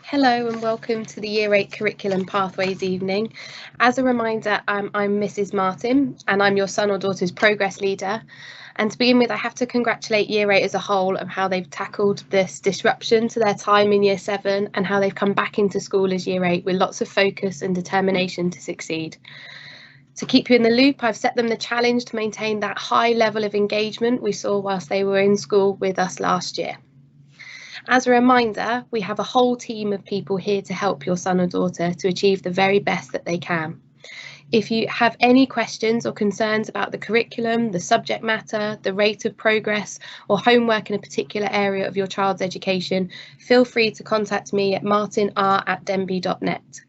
Hello and welcome to the Year 8 Curriculum Pathways evening. As a reminder, I'm Mrs. Martin and I'm your son or daughter's progress leader. And to begin with, I have to congratulate Year 8 as a whole on how they've tackled this disruption to their time in Year 7 and how they've come back into school as Year 8 with lots of focus and determination to succeed. To keep you in the loop, I've set them the challenge to maintain that high level of engagement we saw whilst they were in school with us last year. As a reminder, we have a whole team of people here to help your son or daughter to achieve the very best that they can. If you have any questions or concerns about the curriculum, the subject matter, the rate of progress, or homework in a particular area of your child's education, feel free to contact me at martinr@denbigh.net.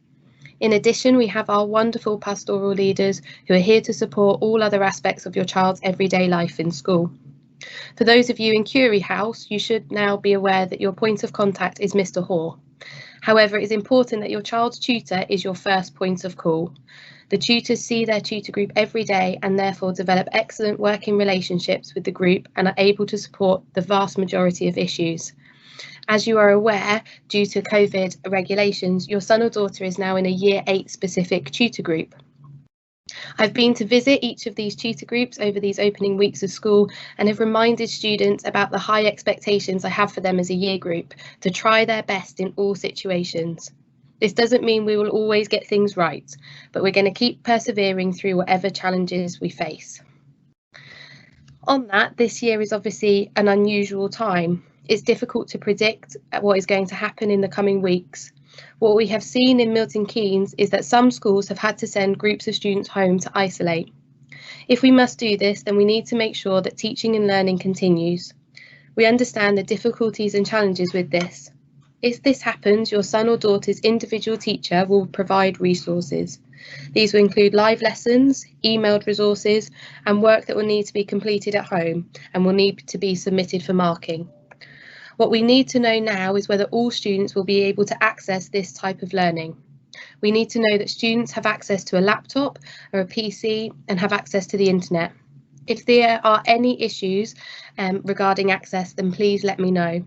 In addition, we have our wonderful pastoral leaders who are here to support all other aspects of your child's everyday life in school. For those of you in Curie House, you should now be aware that your point of contact is Mr. Hoare. However, it is important that your child's tutor is your first point of call. The tutors see their tutor group every day and therefore develop excellent working relationships with the group and are able to support the vast majority of issues. As you are aware, due to COVID regulations, your son or daughter is now in a Year 8 specific tutor group. I've been to visit each of these tutor groups over these opening weeks of school and have reminded students about the high expectations I have for them as a year group to try their best in all situations. This doesn't mean we will always get things right, but we're going to keep persevering through whatever challenges we face. On that, this year is obviously an unusual time. It's difficult to predict what is going to happen in the coming weeks. What we have seen in Milton Keynes is that some schools have had to send groups of students home to isolate. If we must do this, then we need to make sure that teaching and learning continues. We understand the difficulties and challenges with this. If this happens, your son or daughter's individual teacher will provide resources. These will include live lessons, emailed resources, and work that will need to be completed at home and will need to be submitted for marking. What we need to know now is whether all students will be able to access this type of learning. We need to know that students have access to a laptop or a PC and have access to the internet. If there are any issues regarding access, then please let me know.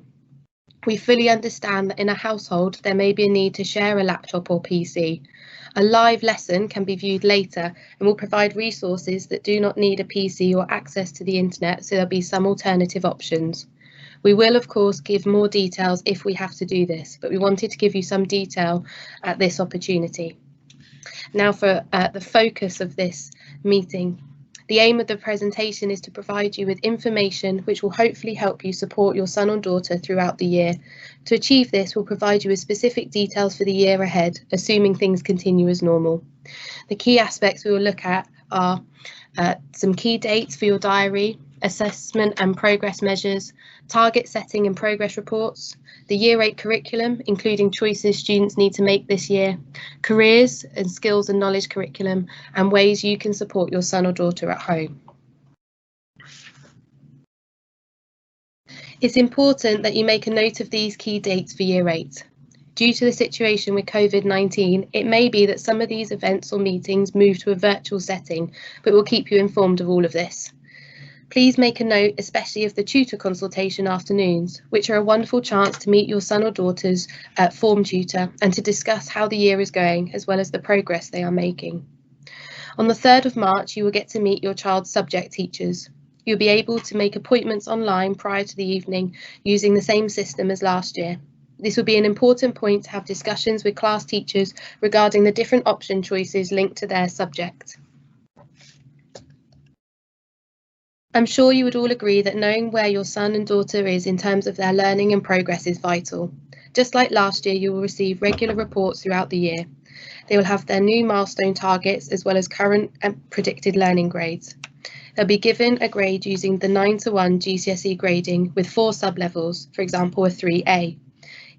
We fully understand that in a household there may be a need to share a laptop or PC. A live lesson can be viewed later and will provide resources that do not need a PC or access to the internet, so there'll be some alternative options. We will, of course, give more details if we have to do this, but we wanted to give you some detail at this opportunity. Now for the focus of this meeting. The aim of the presentation is to provide you with information which will hopefully help you support your son or daughter throughout the year. To achieve this, we'll provide you with specific details for the year ahead, assuming things continue as normal. The key aspects we will look at are some key dates for your diary, assessment and progress measures, target setting and progress reports, the Year 8 curriculum, including choices students need to make this year, careers and skills and knowledge curriculum, and ways you can support your son or daughter at home. It's important that you make a note of these key dates for Year 8. Due to the situation with COVID-19, it may be that some of these events or meetings move to a virtual setting, but we'll keep you informed of all of this. Please make a note, especially of the tutor consultation afternoons, which are a wonderful chance to meet your son or daughter's form tutor and to discuss how the year is going, as well as the progress they are making. On the 3rd of March, you will get to meet your child's subject teachers. You'll be able to make appointments online prior to the evening using the same system as last year. This will be an important point to have discussions with class teachers regarding the different option choices linked to their subject. I'm sure you would all agree that knowing where your son and daughter is in terms of their learning and progress is vital. Just like last year, you will receive regular reports throughout the year. They will have their new milestone targets as well as current and predicted learning grades. They'll be given a grade using the 9:1 GCSE grading with 4 sub-levels, for example a 3A.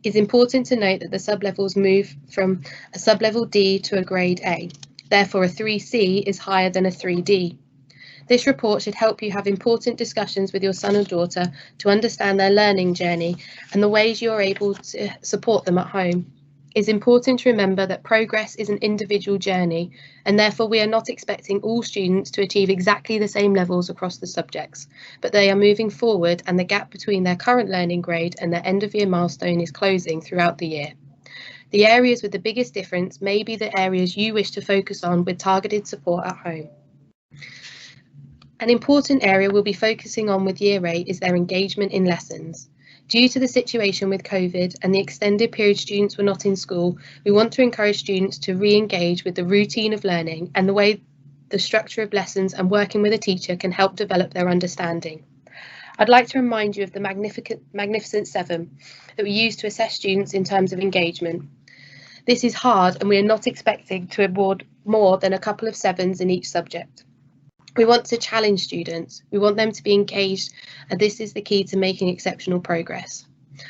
It's important to note that the sub-levels move from a sub-level D to a grade A. Therefore, a 3C is higher than a 3D. This report should help you have important discussions with your son or daughter to understand their learning journey and the ways you are able to support them at home. It's important to remember that progress is an individual journey, and therefore we are not expecting all students to achieve exactly the same levels across the subjects, but they are moving forward and the gap between their current learning grade and their end of year milestone is closing throughout the year. The areas with the biggest difference may be the areas you wish to focus on with targeted support at home. An important area we'll be focusing on with Year 8 is their engagement in lessons. Due to the situation with COVID and the extended period students were not in school, we want to encourage students to re-engage with the routine of learning and the way the structure of lessons and working with a teacher can help develop their understanding. I'd like to remind you of the Magnificent Seven that we use to assess students in terms of engagement. This is hard and we are not expecting to award more than a couple of sevens in each subject. We want to challenge students. We want them to be engaged, and this is the key to making exceptional progress.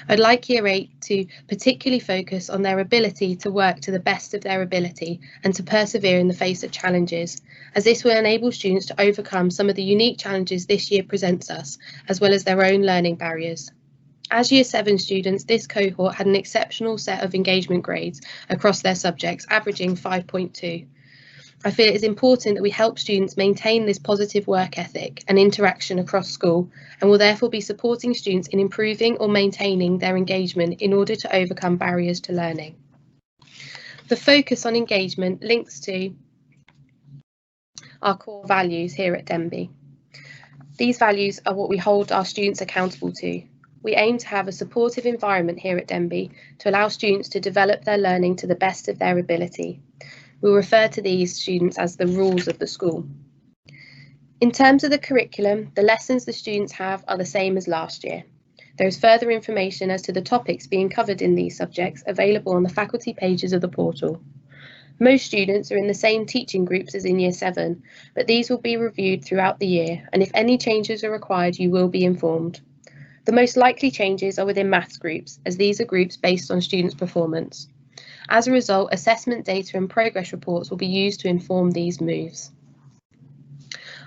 I'd like Year 8 to particularly focus on their ability to work to the best of their ability and to persevere in the face of challenges, as this will enable students to overcome some of the unique challenges this year presents us, as well as their own learning barriers. As Year 7 students, this cohort had an exceptional set of engagement grades across their subjects, averaging 5.2. I feel it is important that we help students maintain this positive work ethic and interaction across school, and will therefore be supporting students in improving or maintaining their engagement in order to overcome barriers to learning. The focus on engagement links to our core values here at Denbigh. These values are what we hold our students accountable to. We aim to have a supportive environment here at Denbigh to allow students to develop their learning to the best of their ability. We'll refer to these students as the rules of the school. In terms of the curriculum, the lessons the students have are the same as last year. There is further information as to the topics being covered in these subjects available on the faculty pages of the portal. Most students are in the same teaching groups as in Year 7, but these will be reviewed throughout the year, and if any changes are required, you will be informed. The most likely changes are within maths groups, as these are groups based on students' performance. As a result, assessment data and progress reports will be used to inform these moves.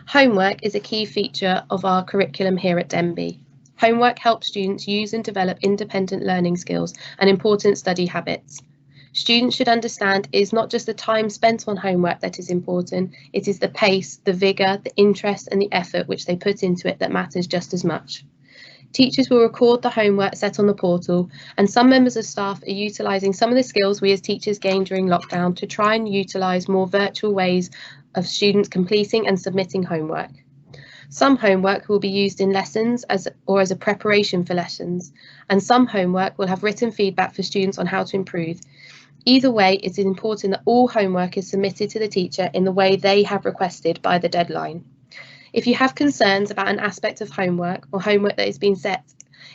Homework is a key feature of our curriculum here at Denbigh. Homework helps students use and develop independent learning skills and important study habits. Students should understand it is not just the time spent on homework that is important, it is the pace, the vigour, the interest and the effort which they put into it that matters just as much. Teachers will record the homework set on the portal, and some members of staff are utilising some of the skills we as teachers gained during lockdown to try and utilise more virtual ways of students completing and submitting homework. Some homework will be used in lessons as a preparation for lessons, and some homework will have written feedback for students on how to improve. Either way, it is important that all homework is submitted to the teacher in the way they have requested by the deadline. If you have concerns about an aspect of homework or homework that is being set,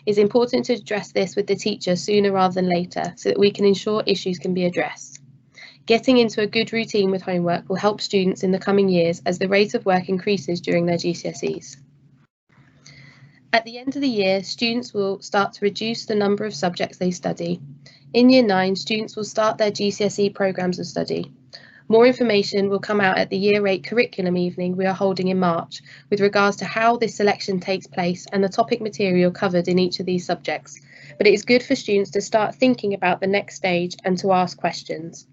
it is important to address this with the teacher sooner rather than later so that we can ensure issues can be addressed. Getting into a good routine with homework will help students in the coming years as the rate of work increases during their GCSEs. At the end of the year, students will start to reduce the number of subjects they study. In Year 9, students will start their GCSE programmes of study. More information will come out at the Year 8 curriculum evening we are holding in March with regards to how this selection takes place and the topic material covered in each of these subjects, but it is good for students to start thinking about the next stage and to ask questions.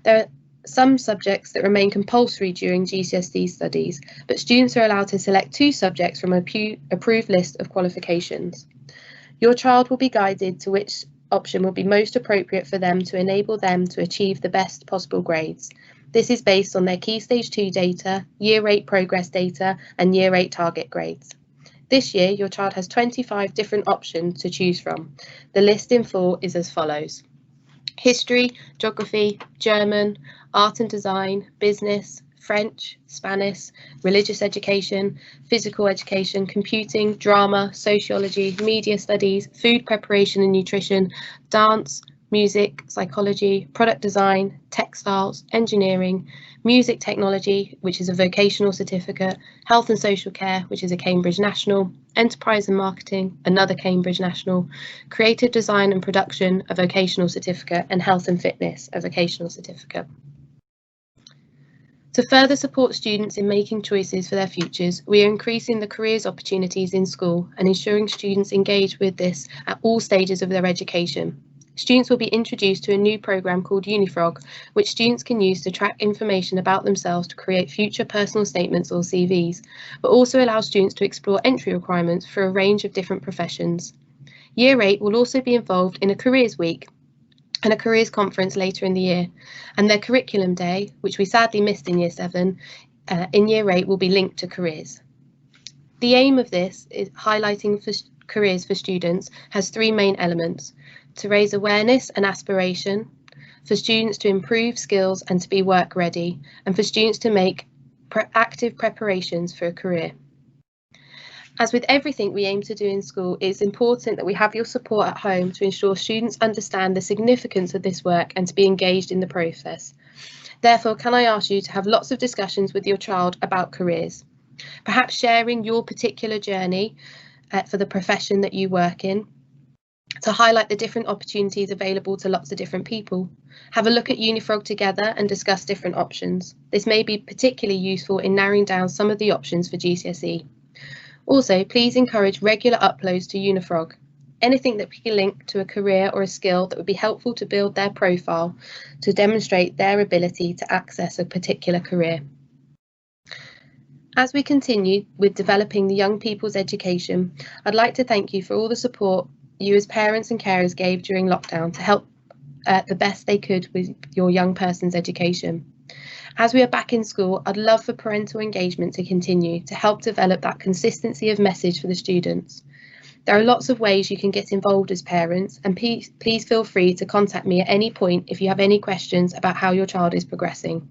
There are some subjects that remain compulsory during GCSE studies, but students are allowed to select 2 subjects from an approved list of qualifications. Your child will be guided to which option will be most appropriate for them to enable them to achieve the best possible grades. This is based on their Key Stage 2 data, Year 8 progress data and Year 8 target grades. This year, your child has 25 different options to choose from. The list in full is as follows: History, Geography, German, Art and Design, Business, French, Spanish, Religious Education, Physical Education, Computing, Drama, Sociology, Media Studies, Food Preparation and Nutrition, Dance, Music, Psychology, Product Design, Textiles, Engineering, Music Technology, which is a vocational certificate, Health and Social Care, which is a Cambridge National, Enterprise and Marketing, another Cambridge National, Creative Design and Production, a vocational certificate, and Health and Fitness, a vocational certificate. To further support students in making choices for their futures, we are increasing the careers opportunities in school and ensuring students engage with this at all stages of their education. Students will be introduced to a new programme called Unifrog, which students can use to track information about themselves to create future personal statements or CVs, but also allow students to explore entry requirements for a range of different professions. Year 8 will also be involved in a Careers Week, and a careers conference later in the year. And their curriculum day, which we sadly missed in Year 7, in Year 8 will be linked to careers. The aim of this is highlighting for careers for students has three main elements: to raise awareness and aspiration, for students to improve skills and to be work ready, and for students to make active preparations for a career. As with everything we aim to do in school, it's important that we have your support at home to ensure students understand the significance of this work and to be engaged in the process. Therefore, can I ask you to have lots of discussions with your child about careers, perhaps sharing your particular journey for the profession that you work in, to highlight the different opportunities available to lots of different people. Have a look at Unifrog together and discuss different options. This may be particularly useful in narrowing down some of the options for GCSE. Also, please encourage regular uploads to Unifrog. Anything that we can link to a career or a skill that would be helpful to build their profile to demonstrate their ability to access a particular career. As we continue with developing the young people's education, I'd like to thank you for all the support you as parents and carers gave during lockdown to help the best they could with your young person's education. As we are back in school, I'd love for parental engagement to continue to help develop that consistency of message for the students. There are lots of ways you can get involved as parents, and please feel free to contact me at any point if you have any questions about how your child is progressing.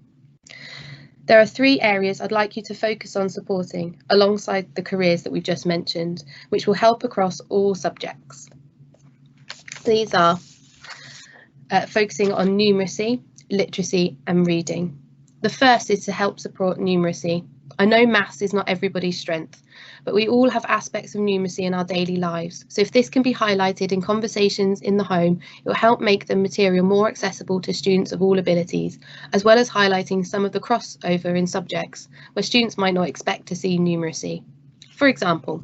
There are three areas I'd like you to focus on supporting alongside the careers that we've just mentioned, which will help across all subjects. These are focusing on numeracy, literacy and reading. The first is to help support numeracy. I know maths is not everybody's strength, but we all have aspects of numeracy in our daily lives. So if this can be highlighted in conversations in the home, it will help make the material more accessible to students of all abilities, as well as highlighting some of the crossover in subjects where students might not expect to see numeracy. For example,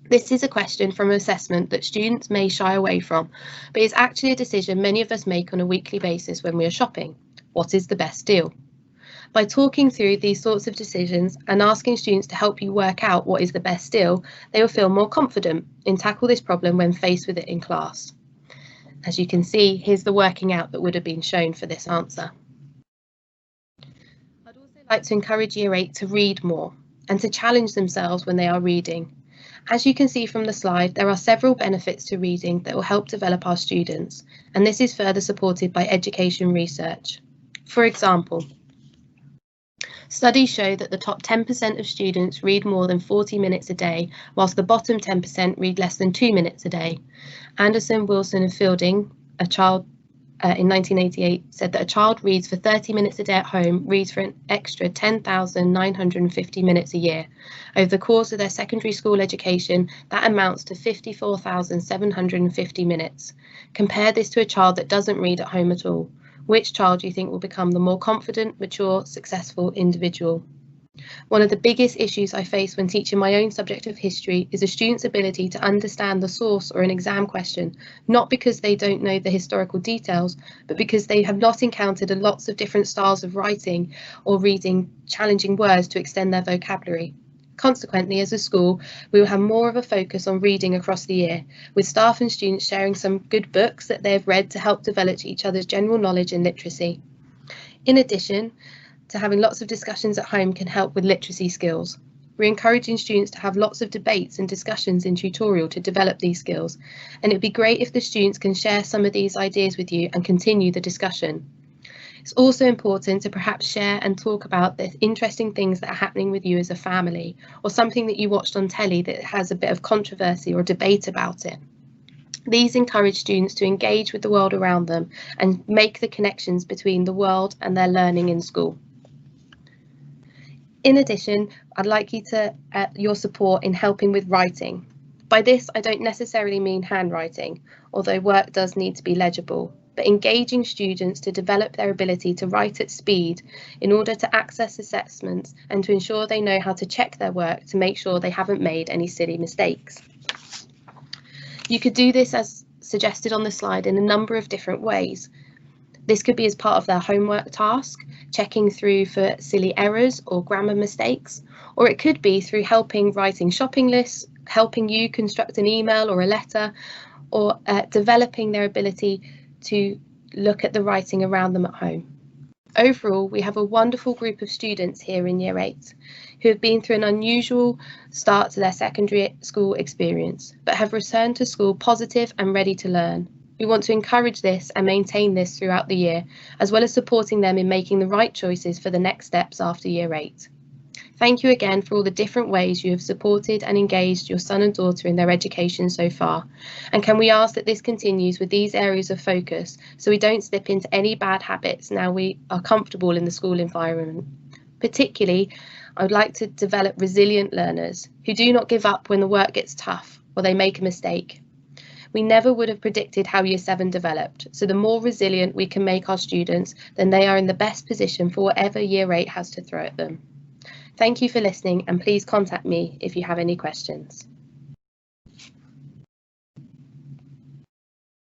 this is a question from an assessment that students may shy away from, but it's actually a decision many of us make on a weekly basis when we are shopping. What is the best deal? By talking through these sorts of decisions and asking students to help you work out what is the best deal, they will feel more confident in tackle this problem when faced with it in class. As you can see, here's the working out that would have been shown for this answer. I'd also like to encourage Year 8 to read more and to challenge themselves when they are reading. As you can see from the slide, there are several benefits to reading that will help develop our students, and this is further supported by education research. For example, studies show that the top 10% of students read more than 40 minutes a day, whilst the bottom 10% read less than 2 minutes a day. Anderson, Wilson and Fielding, a child in 1988, said that a child reads for 30 minutes a day at home, reads for an extra 10,950 minutes a year. Over the course of their secondary school education, that amounts to 54,750 minutes. Compare this to a child that doesn't read at home at all. Which child do you think will become the more confident, mature, successful individual? One of the biggest issues I face when teaching my own subject of history is a student's ability to understand the source or an exam question, not because they don't know the historical details, but because they have not encountered lots of different styles of writing or reading challenging words to extend their vocabulary. Consequently, as a school, we will have more of a focus on reading across the year, with staff and students sharing some good books that they have read to help develop each other's general knowledge and literacy. In addition to having lots of discussions at home can help with literacy skills. We're encouraging students to have lots of debates and discussions in tutorial to develop these skills, and it'd be great if the students can share some of these ideas with you and continue the discussion. It's also important to perhaps share and talk about the interesting things that are happening with you as a family, or something that you watched on telly that has a bit of controversy or debate about it. These encourage students to engage with the world around them and make the connections between the world and their learning in school. In addition, I'd like you to your support in helping with writing. By this, I don't necessarily mean handwriting, although work does need to be legible, but engaging students to develop their ability to write at speed in order to access assessments and to ensure they know how to check their work to make sure they haven't made any silly mistakes. You could do this as suggested on the slide in a number of different ways. This could be as part of their homework task, checking through for silly errors or grammar mistakes, or it could be through helping writing shopping lists, helping you construct an email or a letter, or developing their ability to look at the writing around them at home. Overall, we have a wonderful group of students here in Year 8 who have been through an unusual start to their secondary school experience, but have returned to school positive and ready to learn. We want to encourage this and maintain this throughout the year, as well as supporting them in making the right choices for the next steps after Year 8. Thank you again for all the different ways you have supported and engaged your son and daughter in their education so far. And can we ask that this continues with these areas of focus so we don't slip into any bad habits now we are comfortable in the school environment? Particularly, I would like to develop resilient learners who do not give up when the work gets tough or they make a mistake. We never would have predicted how Year 7 developed, so the more resilient we can make our students, then they are in the best position for whatever Year 8 has to throw at them. Thank you for listening, and please contact me if you have any questions.